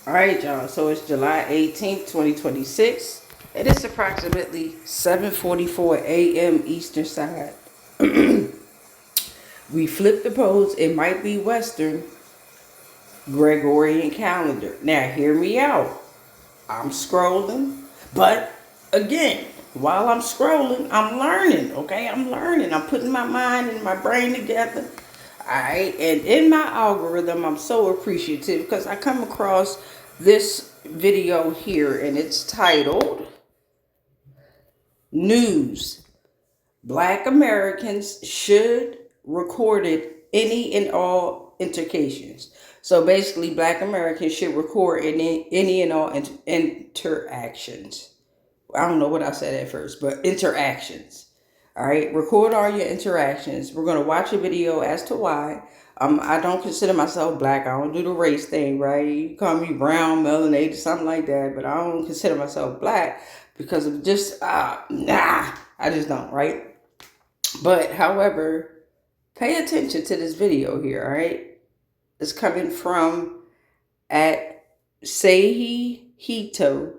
All right, y'all. So it's July 18th, 2026. It is approximately 7:44 a.m. Eastern Side. We flip the poles. It might be Western Gregorian calendar. Now, hear me out. I'm scrolling, but again, while I'm scrolling, I'm learning. Okay, I'm learning. I'm putting my mind and my brain together. All right, and in my algorithm, I'm so appreciative because I come across this video here, and it's titled "News: Black Americans Should Recorded Any and All Interactions." So basically, Black Americans should record any and all interactions. I don't know what I said at first, but interactions. All right, record all your interactions. We're gonna watch a video as to why. I don't consider myself black. I don't do the race thing, right? You call me brown, melanated, something like that, but I don't consider myself black because of just I just don't, right? But however, pay attention to this video here, all right? It's coming from at Sehi Hito,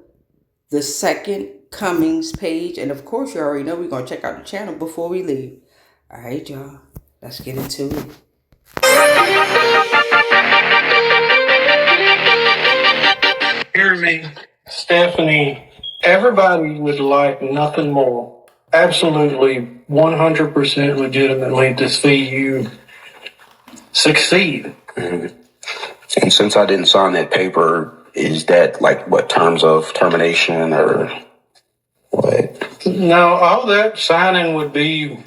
the second Cummings page. And of course, you already know we're going to check out the channel before we leave. All right, y'all. Let's get into it. Hear me, Stephanie. Everybody would like nothing more, absolutely 100% legitimately, to see you succeed. Mhm. And since I didn't sign that paper, is that like what terms of termination or what? No, all that signing would be,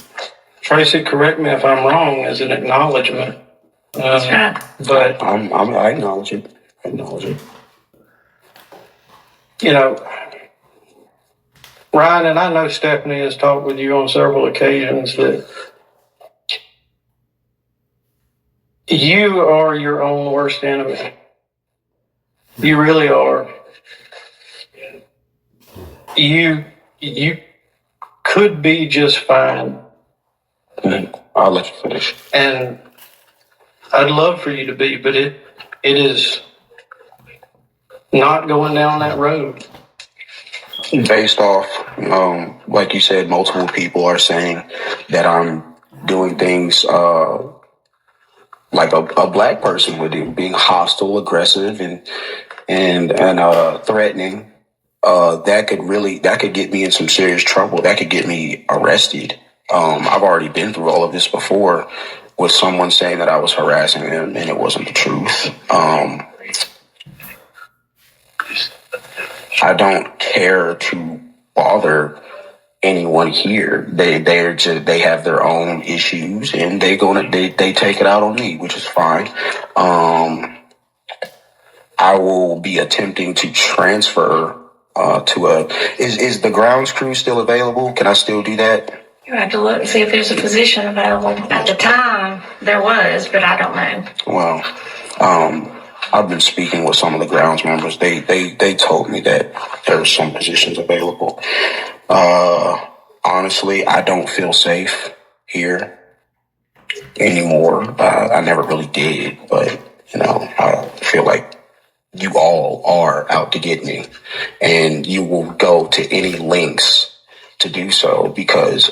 Tracy, correct me if I'm wrong, as an acknowledgement. But I acknowledge it. I acknowledge it. you know, Ryan, and I know Stephanie has talked with you on several occasions that you are your own worst enemy. You really are. You could be just fine. I'll let you finish. And I'd love for you to be, but it is not going down that road. Based off, like you said, multiple people are saying that I'm doing things like a black person would do, being hostile, aggressive, and threatening. That could get me in some serious trouble. That could get me arrested. I've already been through all of this before with someone saying that I was harassing them and it wasn't the truth. I don't care to bother anyone here. They have their own issues and they take it out on me, which is fine. I will be attempting to transfer to a. Is the grounds crew still available? Can I still do that? You have to look and see if there's a position available. At the time, there was, but I don't know. Well, I've been speaking with some of the grounds members. They told me that there's some positions available. Honestly, I don't feel safe here anymore. I never really did, but I feel like you all are out to get me, and you will go to any lengths to do so because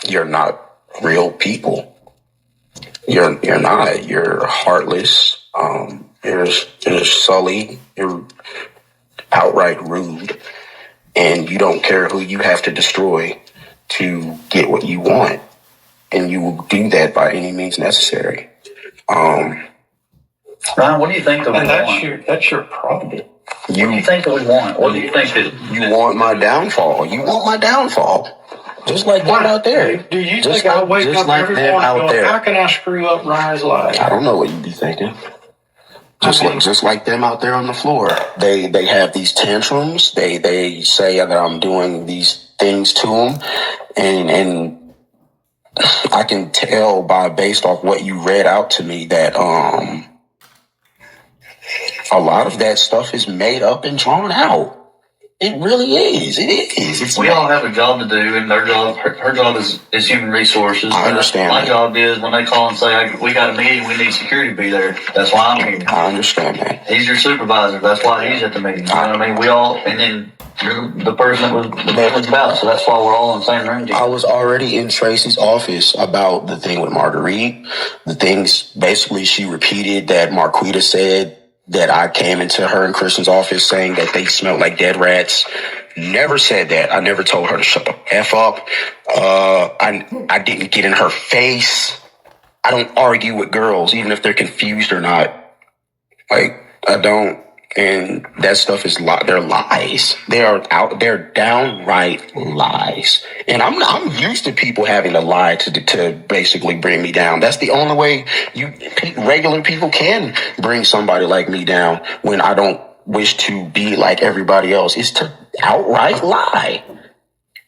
you're not real people. You're not. You're heartless. You're sully. You're outright rude, and you don't care who you have to destroy to get what you want, and you will do that by any means necessary. Ryan, what do you think that we And want? that's your problem. What do you think that we want? What do you think that You want my downfall? You want my downfall? Just like them out there. Do you Just think I like- wake just up like every them morning out going, there. how can I screw up Ryan's life? I don't know what you'd be thinking. Okay. Just like them out there on the floor. They have these tantrums. They say that I'm doing these things to them, and I can tell based off what you read out to me that a lot of that stuff is made up and drawn out. It really is. It is. It's We all have a job to do, and their job, her job is human resources. I understand My that. job is when they call and say, we got a meeting, we need security to be there. That's why I'm here. I understand that. He's your supervisor. That's why he's at the meeting. You know what I mean? We all, and then you're the person that was the meeting was about. So that's why we're all in the same room. I was already in Tracy's office about the thing with Marguerite. The things basically she repeated that Marquita said, that I came into her and Christian's office saying that they smelled like dead rats. Never said that. I never told her to shut the F up. I didn't get in her face. I don't argue with girls, even if they're confused or not. Like, I don't. And that stuff is they're lies. They're downright lies. And I'm used to people having to lie to basically bring me down. That's the only way regular people can bring somebody like me down when I don't wish to be like everybody else, is to outright lie.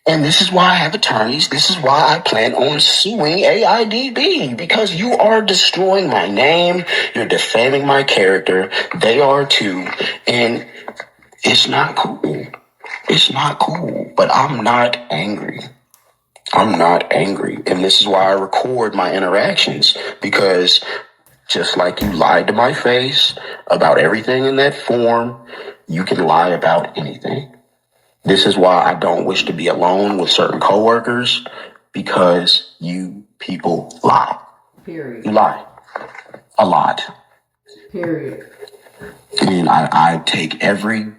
And this is why I have attorneys. This is why I plan on suing AIDB, because you are destroying my name. You're defaming my character. They are too. And it's not cool. It's not cool. But I'm not angry. I'm not angry. And this is why I record my interactions, because just like you lied to my face about everything in that form, you can lie about anything. This is why I don't wish to be alone with certain coworkers, because you people lie. Period. You lie. A lot. Period. And I take every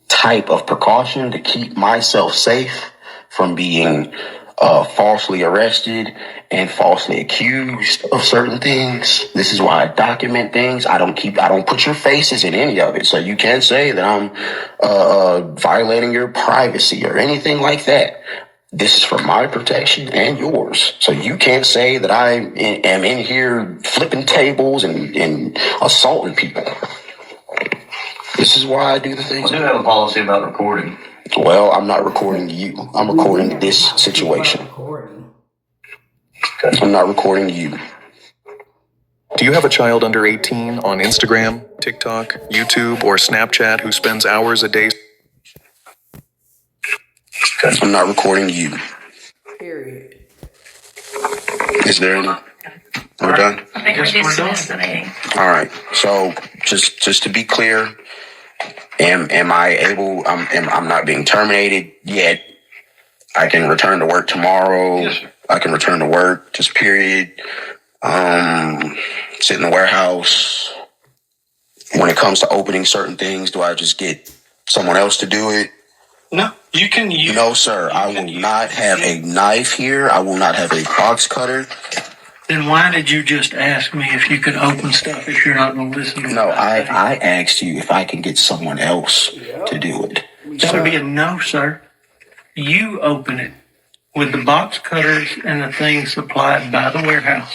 type of precaution to keep myself safe from being falsely arrested and falsely accused of certain things. This is why I document things. I don't put your faces in any of it. So you can't say that I'm violating your privacy or anything like that. This is for my protection and yours. So you can't say that I am in here flipping tables and assaulting people. This is why I do the things. We do have a policy about recording. Well, I'm not recording you. I'm recording this situation. I'm not recording you. Do you have a child under 18 on Instagram, TikTok, YouTube, or Snapchat who spends hours a day? I'm not recording you. Period. Is there any? We're done? I think we dismissed the meeting. All right. So just to be clear, am I able? I'm not being terminated yet. I can return to work tomorrow. Yes, sir. I can return to work, just period. Sit in the warehouse. When it comes to opening certain things, do I just get someone else to do it? No, you can use. No, sir. I will not have a knife here. I will not have a box cutter. Then why did you just ask me if you could open stuff if you're not going to listen to me? No, I asked you if I can get someone else to do it. That would be a no, sir. You open it with the box cutters and the things supplied by the warehouse.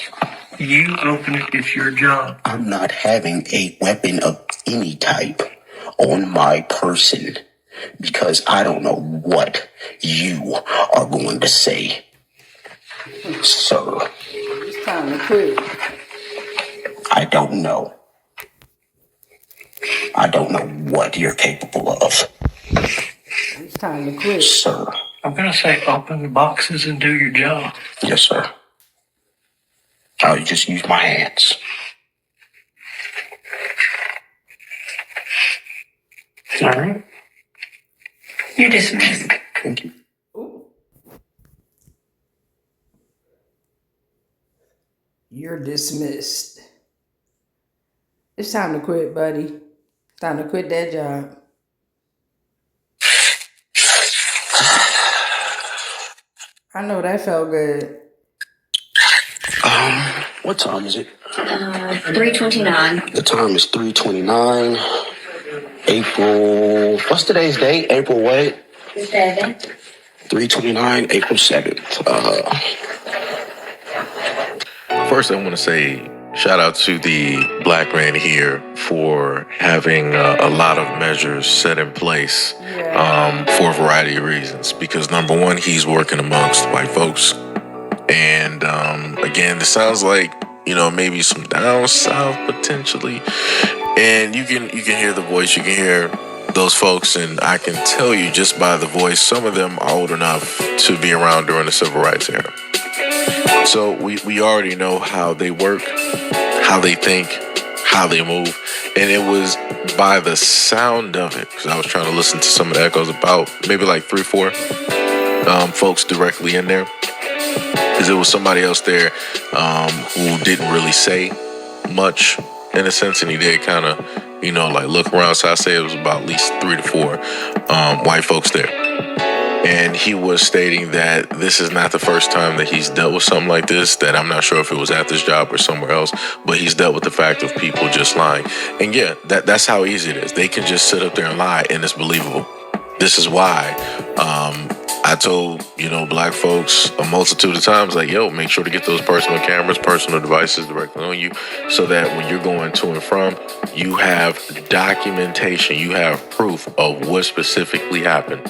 You open it. It's your job. I'm not having a weapon of any type on my person, because I don't know what you are going to say, sir. It's time to quit. I don't know. I don't know what you're capable of, It's time to quit. sir. I'm going to say open the boxes and do your job. Yes, sir. I'll just use my hands. All right. You're dismissed. Thank you. You're dismissed. It's time to quit, buddy. Time to quit that job. I know that felt good. What time is it? 3:29. The time is 3:29. April. What's today's date? April what? 7. 3:29. April 7th. First, I want to say shout out to the black man here for having a lot of measures set in place for a variety of reasons. Because number one, he's working amongst white folks. And again, it sounds like, maybe some down south potentially. And you can hear the voice, you can hear those folks, and I can tell you just by the voice, some of them are old enough to be around during the civil rights era. So we already know how they work, how they think, how they move. And it was by the sound of it, because I was trying to listen to some of the echoes, about maybe like 3-4 folks directly in there. Because it was somebody else there who didn't really say much in a sense, and he did kind of, like look around. So I say it was about at least 3 to 4 white folks there. And he was stating that this is not the first time that he's dealt with something like this, that I'm not sure if it was at this job or somewhere else, but he's dealt with the fact of people just lying. And yeah, that's how easy it is. They can just sit up there and lie, and it's believable. This is why I told, black folks a multitude of times, like, yo, make sure to get those personal cameras, personal devices directly on you, so that when you're going to and from, you have documentation, you have proof of what specifically happened.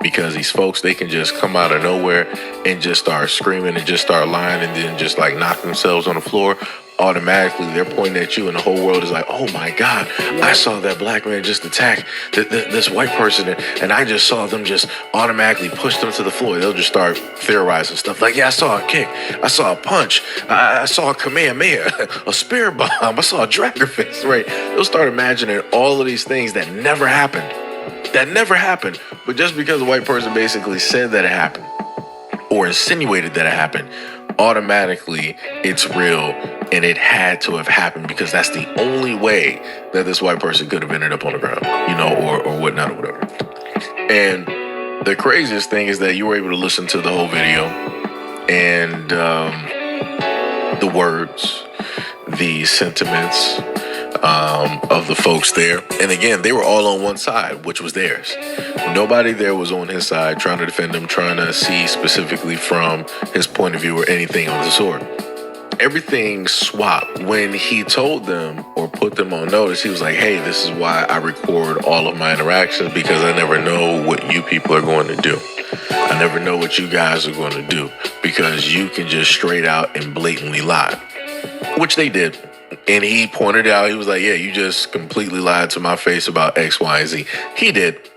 Because these folks, they can just come out of nowhere and just start screaming and just start lying and then just like knock themselves on the floor. Automatically, they're pointing at you and the whole world is like, oh my God, I saw that black man just attack this white person and I just saw them just automatically push them to the floor. They'll just start theorizing stuff like, yeah, I saw a kick, I saw a punch, I saw a Kamehameha, a spirit bomb, I saw a dragon fist, right? They'll start imagining all of these things that never happened. That never happened, but just because a white person basically said that it happened or insinuated that it happened, automatically it's real and it had to have happened because that's the only way that this white person could have ended up on the ground, or whatnot or whatever. And the craziest thing is that you were able to listen to the whole video and the words, the sentiments, of the folks there. And again, they were all on one side, which was theirs. Nobody there was on his side trying to defend him, trying to see specifically from his point of view or anything of the sort. Everything swapped. When he told them or put them on notice, he was like, hey, this is why I record all of my interactions, because I never know what you people are going to do. I never know what you guys are going to do, because you can just straight out and blatantly lie, which they did. And he pointed out, he was like, yeah, you just completely lied to my face about X, Y, and Z. He did.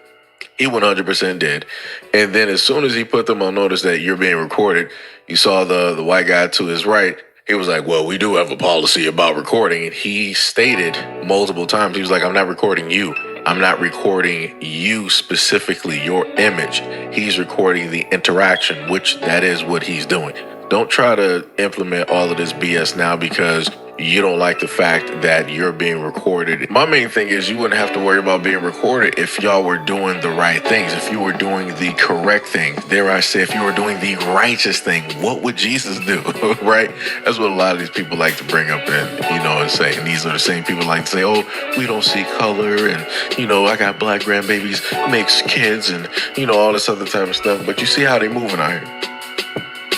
He 100% did. And then as soon as he put them on notice that you're being recorded, you saw the white guy to his right. He was like, well, we do have a policy about recording. And he stated multiple times, he was like, I'm not recording you. I'm not recording you specifically, your image. He's recording the interaction, which that is what he's doing. Don't try to implement all of this BS now because you don't like the fact that you're being recorded. My main thing is you wouldn't have to worry about being recorded if y'all were doing the right things, if you were doing the correct thing. Dare I say, if you were doing the righteous thing, what would Jesus do, right? That's what a lot of these people like to bring up and say. And these are the same people like to say, oh, we don't see color and, I got black grandbabies, mixed kids and, all this other type of stuff. But you see how they moving out here.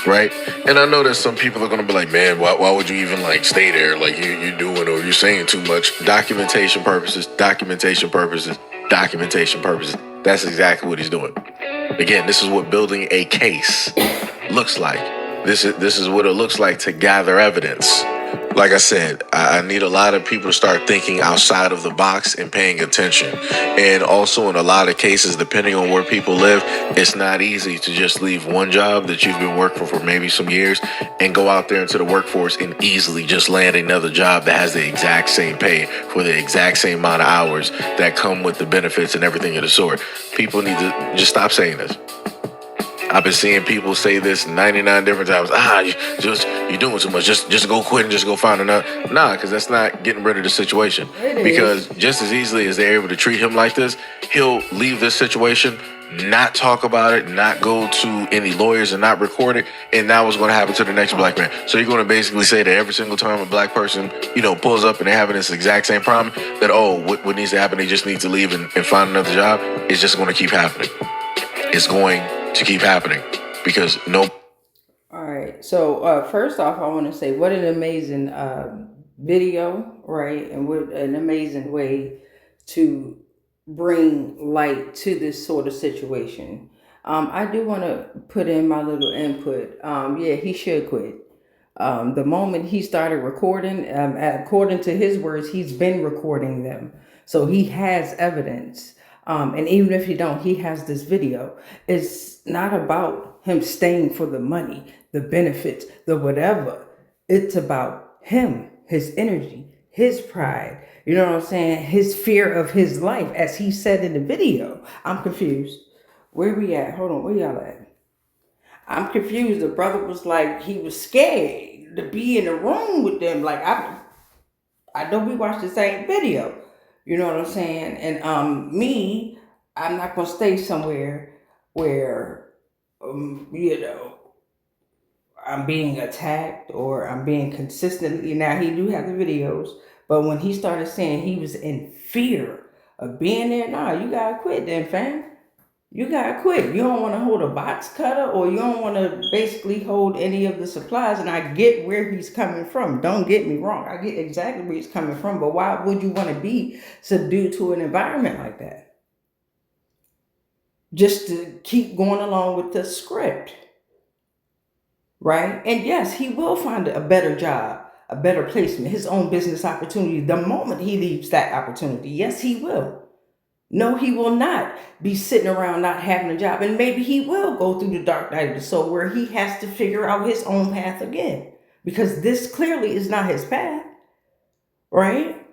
Right? And I know that some people are going to be like, man, why would you even stay there? Like you're doing or you're saying too much. Documentation purposes. That's exactly what he's doing. Again, this is what building a case looks like. This is what it looks like to gather evidence. Like I said, I need a lot of people to start thinking outside of the box and paying attention. And also in a lot of cases, depending on where people live, it's not easy to just leave one job that you've been working for maybe some years and go out there into the workforce and easily just land another job that has the exact same pay for the exact same amount of hours that come with the benefits and everything of the sort. People need to just stop saying this. I've been seeing people say this 99 different times. You're doing too much. Just go quit and just go find another. Nah, because that's not getting rid of the situation. Because just as easily as they're able to treat him like this, he'll leave this situation, not talk about it, not go to any lawyers and not record it. And now what's going to happen to the next black man? So you're going to basically say that every single time a black person, pulls up and they're having this exact same problem, that, what needs to happen? They just need to leave and find another job. It's just going to keep happening. It's going to keep happening because no. All right. So first off, I want to say what an amazing video, right? And what an amazing way to bring light to this sort of situation. I do want to put in my little input. Yeah, he should quit. The moment he started recording, according to his words, he's been recording them. So he has evidence. And even if he don't, he has this video. It's not about him staying for the money, the benefits, the whatever. It's about him, his energy, his pride. You know what I'm saying? His fear of his life, as he said in the video. I'm confused. Where we at? Hold on, where y'all at? I'm confused. The brother was like, he was scared to be in the room with them. Like, I know we watched the same video. You know what I'm saying? And I'm not gonna stay somewhere where I'm being attacked or I'm being consistently. Now he do have the videos, but when he started saying he was in fear of being there, nah, you gotta quit then, fam. You gotta quit. You don't want to hold a box cutter, or you don't want to basically hold any of the supplies. And I get where he's coming from. Don't get me wrong. I get exactly where he's coming from. But why would you want to be subdued to an environment like that? Just to keep going along with the script, right? And yes, he will find a better job, a better placement, his own business opportunity the moment he leaves that opportunity. Yes, he will. No, he will not be sitting around not having a job. And maybe he will go through the dark night of the soul where he has to figure out his own path again. Because this clearly is not his path, right?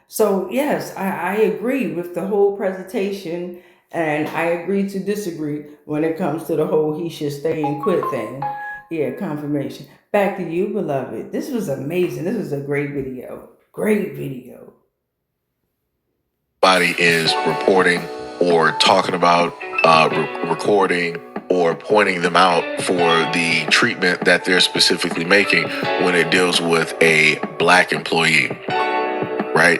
So, yes, I agree with the whole presentation. And I agree to disagree when it comes to the whole he should stay and quit thing. Yeah, confirmation. Back to you, beloved. This was amazing. This was a great video. Great video. Body is reporting or talking about recording or pointing them out for the treatment that they're specifically making when it deals with a black employee, right?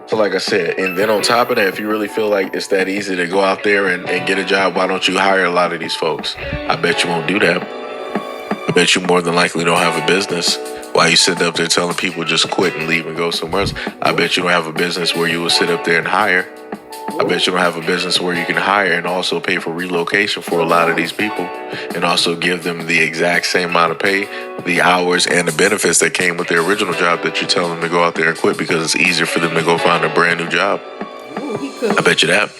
So like I said, and then on top of that, if you really feel like it's that easy to go out there and get a job, why don't you hire a lot of these folks? I bet you won't do that. I bet you more than likely don't have a business. While you sit up there telling people just quit and leave and go somewhere else, I bet you don't have a business where you will sit up there and hire. I bet you don't have a business where you can hire and also pay for relocation for a lot of these people and also give them the exact same amount of pay, the hours, and the benefits that came with their original job that you tell them to go out there and quit because it's easier for them to go find a brand new job. I bet you that.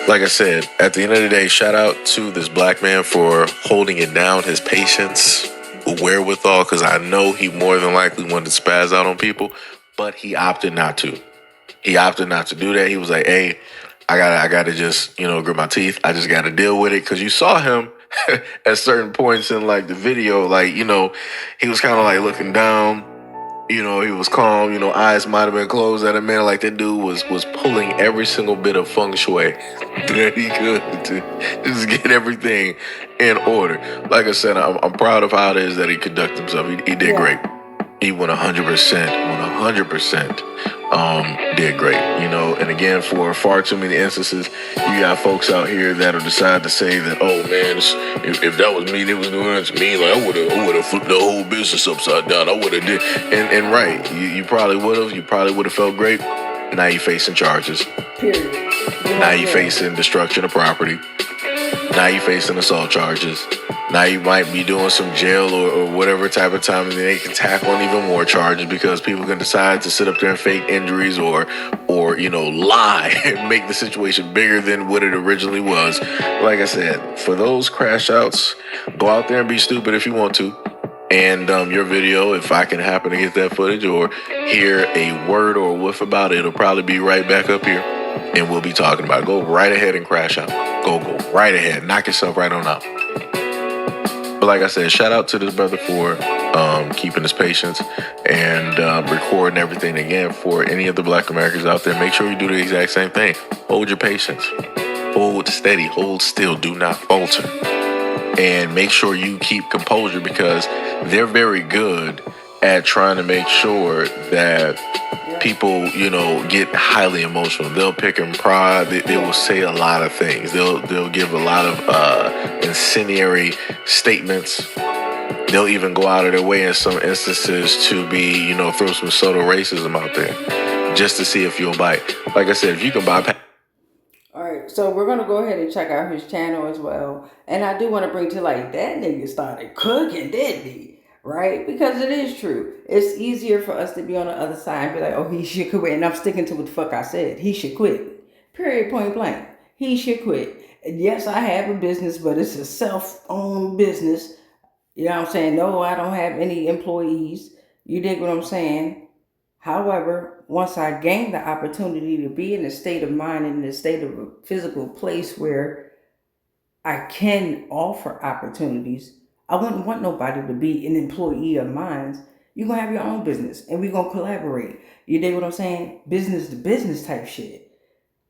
Like I said, at the end of the day, shout out to this black man for holding it down, his patience, wherewithal, because I know he more than likely wanted to spaz out on people, but he opted not to. He opted not to do that. He was like, hey, I gotta just, grit my teeth. I just gotta deal with it. Cause you saw him at certain points in like the video, like, he was kind of like looking down, he was calm, eyes might have been closed at a man. Like that dude was pulling every single bit of feng shui that he could to just get everything in order. Like I said, I'm proud of how it is that he conducted himself. He did great. He went 100%, did great, and again, for far too many instances, you got folks out here that'll decide to say that, oh man, if that was me, it was doing to me, like I would have flipped the whole business upside down. I would have did, and right, you probably would have felt great. Now you facing charges. Period. Now you facing destruction of property. Now you facing assault charges. Now you might be doing some jail or whatever type of time, and then they can tack on even more charges because people can decide to sit up there and fake injuries or lie and make the situation bigger than what it originally was. Like I said, for those crash outs, go out there and be stupid if you want to. And your video, if I can happen to get that footage or hear a word or a whiff about it, it'll probably be right back up here. And we'll be talking about it. Go right ahead and crash out. Go right ahead. Knock yourself right on out. But like I said, shout out to this brother for keeping his patience and recording everything. Again, for any of the black Americans out there, make sure you do the exact same thing. Hold your patience. Hold steady. Hold still. Do not falter. And make sure you keep composure because they're very good at trying to make sure that people, get highly emotional. They'll pick and prod. They will say a lot of things. They'll give a lot of incendiary statements. They'll even go out of their way in some instances to be, throw some subtle racism out there just to see if you'll bite. Like I said, if you can bypass. All right, so we're going to go ahead and check out his channel as well. And I do want to bring to light, that nigga started cooking, didn't he? Right? Because it is true. It's easier for us to be on the other side and be like, oh, he should quit. And I'm sticking to what the fuck I said. He should quit. Period, point blank. He should quit. And yes, I have a business, but it's a self-owned business. You know what I'm saying? No, I don't have any employees. You dig what I'm saying? However, once I gain the opportunity to be in a state of mind, in a state of a physical place where I can offer opportunities, I wouldn't want nobody to be an employee of mine. You're going to have your own business and we're going to collaborate. You dig what I'm saying? Business to business type shit.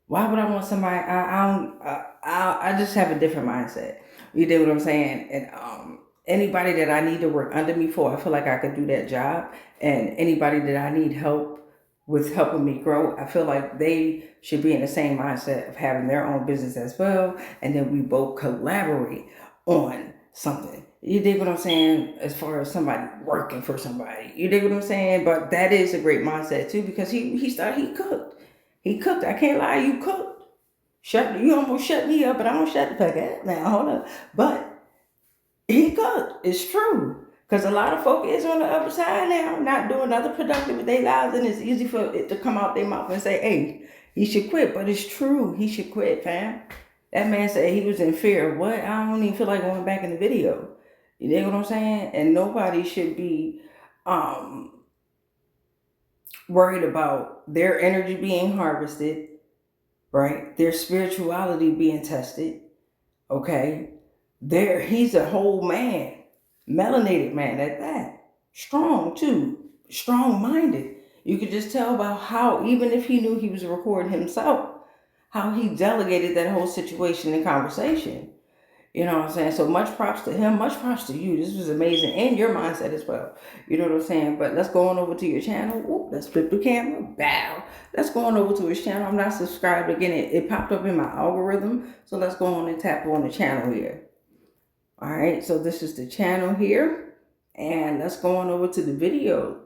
Why would I want somebody? I just have a different mindset. You dig what I'm saying? And anybody that I need to work under me for, I feel like I could do that job. And anybody that I need help with helping me grow, I feel like they should be in the same mindset of having their own business as well. And then we both collaborate on something. You dig what I'm saying? As far as somebody working for somebody, you dig what I'm saying? But that is a great mindset too, because he cooked. He cooked. I can't lie, you cooked. You almost shut me up, but I don't shut the fuck up. Now, hold up. But he cooked. It's true. Because a lot of folk is on the other side now, not doing nothing productive with their lives, and it's easy for it to come out their mouth and say, hey, he should quit. But it's true. He should quit, fam. That man said he was in fear. What? I don't even feel like going back in the video. You know what I'm saying? And nobody should be worried about their energy being harvested, right? Their spirituality being tested, okay? He's a whole man, melanated man at that. Strong too, strong-minded. You could just tell about how, even if he knew he was recording himself, how he delegated that whole situation and conversation. You know what I'm saying? So much props to him, much props to you. This was amazing. And your mindset as well. You know what I'm saying? But let's go on over to your channel. Whoop, let's flip the camera. Bow. Let's go on over to his channel. I'm not subscribed. Again, it popped up in my algorithm. So let's go on and tap on the channel here. All right. So this is the channel here. And let's go on over to the video.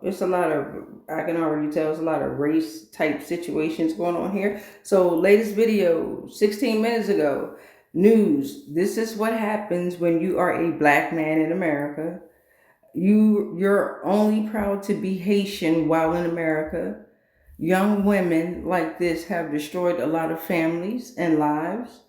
It's a lot of, I can already tell, it's a lot of race type situations going on here. So latest video, 16 minutes ago. News. This is what happens when you are a black man in America. You're only proud to be Haitian while in America. Young women like this have destroyed a lot of families and lives.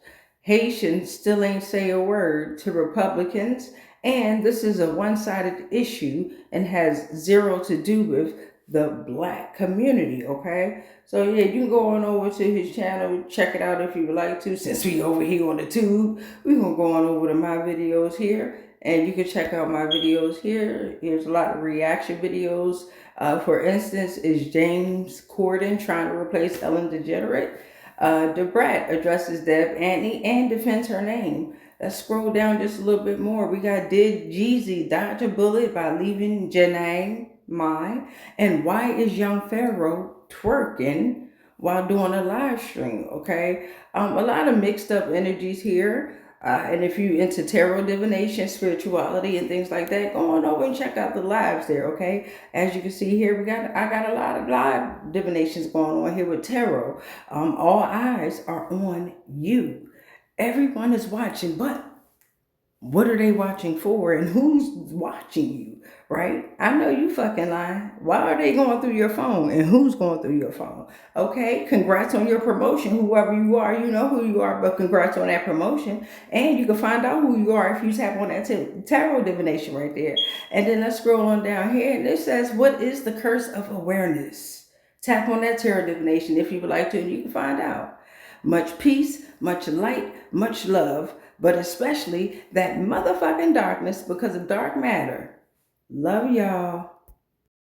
Haitians still ain't say a word to Republicans. And this is a one-sided issue and has zero to do with the black community, okay? So yeah, you can go on over to his channel, check it out if you would like to. Since we over here on the tube, we're gonna go on over to my videos here, and you can check out my videos here. Here's a lot of reaction videos. For instance, is James Corden trying to replace Ellen DeGeneres? Debrat addresses Deb Antony and defends her name. Let's scroll down just a little bit more. We got, did Jeezy dodge a bullet by leaving Janae Mai? And why is young Pharaoh twerking while doing a live stream? Okay, a lot of mixed up energies here. And if you into tarot divination, spirituality, and things like that, go on over and check out the lives there, okay? As you can see here, I got a lot of live divinations going on here with tarot. All eyes are on you. Everyone is watching, but what are they watching for, and who's watching you, right? I know you fucking lying. Why are they going through your phone, and who's going through your phone? Okay, congrats on your promotion. Whoever you are, you know who you are, but congrats on that promotion. And you can find out who you are if you tap on that tarot divination right there. And then let's scroll on down here, and it says, what is the curse of awareness? Tap on that tarot divination if you would like to, and you can find out. Much peace, much light, much love, but especially that motherfucking darkness because of dark matter. Love y'all.